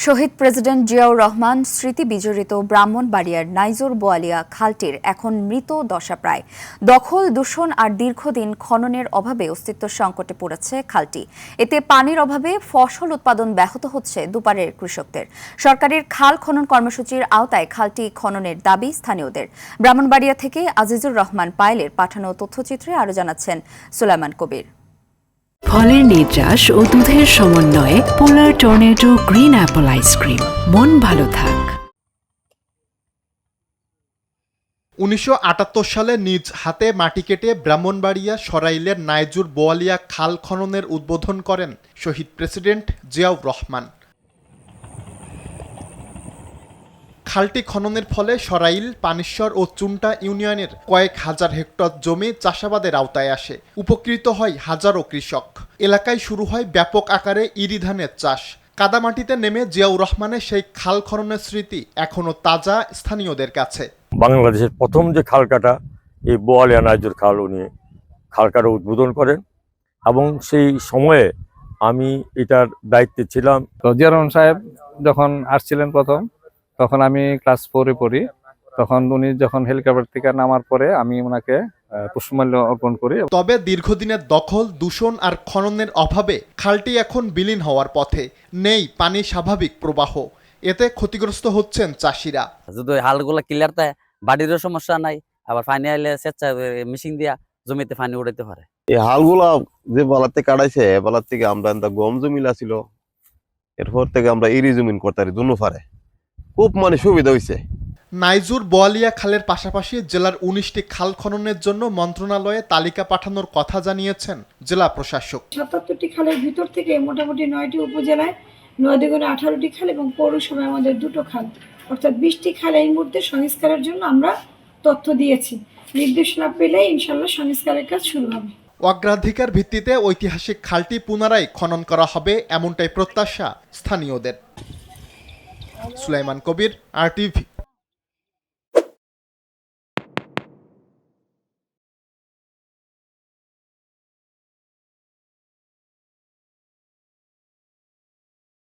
শহীদ president Ziaur Rahman স্মৃতি বিজড়িত ব্রাহ্মণবাড়িয়ার নাইজুর বোয়ালিয়া খালটির এখন মৃত দশা প্রায়। দখল, দূষণ আর দীর্ঘদিন খননের অভাবে অস্তিত্ব সংকটে পড়েছে খালটি। এতে পানির অভাবে ফসল উৎপাদন ব্যাহত হচ্ছে দুপারের কৃষকদের। সরকারের খাল খনন কর্মসূচির আওতায় খালটি খননের দাবি স্থানীয়দের। ব্রাহ্মণবাড়িয়া থেকে আজিজুর রহমান পায়েলের পাঠানো তথ্যচিত্রে আরও জানাচ্ছেন সুলাইমান কবির। ফলের নির্যাস ও দুধের সমন্বয়ে পোলার টর্নেডো গ্রিন অ্যাপল আইসক্রিম। মন ভালো থাক। ১৯৭৮ সালে নিজ হাতে মাটি কেটে ব্রাহ্মণবাড়িয়া সরাইলের নাইজুর বোয়ালিয়া খাল খননের উদ্বোধন করেন শহীদ প্রেসিডেন্ট জিয়াউর রহমান। খালটি খননের ফলে সরাইল, পানিশ্বর ও চুন্টা ইউনিয়নের কয়েক হাজার হেক্টর জমি চাষাবাদের আওতায় আসে। উপকৃত হয় হাজারো কৃষক। এলাকায় শুরু হয় ব্যাপক আকারে ইরি ধানের চাষ। কাদামাটিতে নেমে জিয়াউর রহমানের সেই খাল খননের স্মৃতি এখনো তাজা স্থানীয়দের কাছে। বাংলাদেশের প্রথম যে খাল কাটা, এই বোয়ালিয়া নাইজুর খাল, উনি খাল কাটা উদ্বোধন করেন এবং সেই সময়ে আমি এটার দায়িত্বে ছিলাম। জিয়াউর রহমান সাহেব যখন আসছিলেন প্রথম, তখন আমি ক্লাস 4-এ পড়ি। তখন উনি যখন হেলিকপ্টার থেকে নামার পরে আমি ওনাকে পুষ্পমাল্য অর্পণ করি। তবে দীর্ঘদিনের দখল, দূষণ আর খননের অভাবে খালটি এখন বিলীন হওয়ার পথে। নেই পানির স্বাভাবিক প্রবাহ। এতে ক্ষতিগ্রস্ত হচ্ছেন চাষিরা। যদি হালগুলা ক্লিয়ার থাকে, বাড়িরও সমস্যা নাই, আবার পানি আইলে স্বেচ্ছা মেশিন দিয়া জমিতে পানি উঠাইতে পারে। এই হালগুলা যে বালাতে কাটাইছে, বালার থেকে আমরা গম জমিলা ছিল, এরপর থেকে আমরা ইরি জমিন করতে পারি দুনো পারে। খুব সুবিধা হয়েছে। নাইজুর বোয়ালিয়া খালের পাশাপাশি জেলার ১৯টি খাল খননের জন্য মন্ত্রণালয়ে তালিকা পাঠানোর কথা জানিয়েছেন জেলা প্রশাসক। ৭৭টি খালের ভিতর থেকে মোটামুটি 9টি উপজেলায় 9 দুগুণে 18টি খাল এবং পৌরসভায় আমাদের 2টো খাল, অর্থাৎ 20টি খাল এই মুহূর্তে সংস্কারের জন্য আমরা তথ্য দিয়েছি। নির্দেশনা পেলে ইনশাল্লাহ সংস্কারের কাজ শুরু হবে। অগ্রাধিকার ভিত্তিতে ঐতিহাসিক খালটি পুনরায় খনন করা হবে, এমনটাই প্রত্যাশা স্থানীয়দের। সুলাইমান কবির, RTV।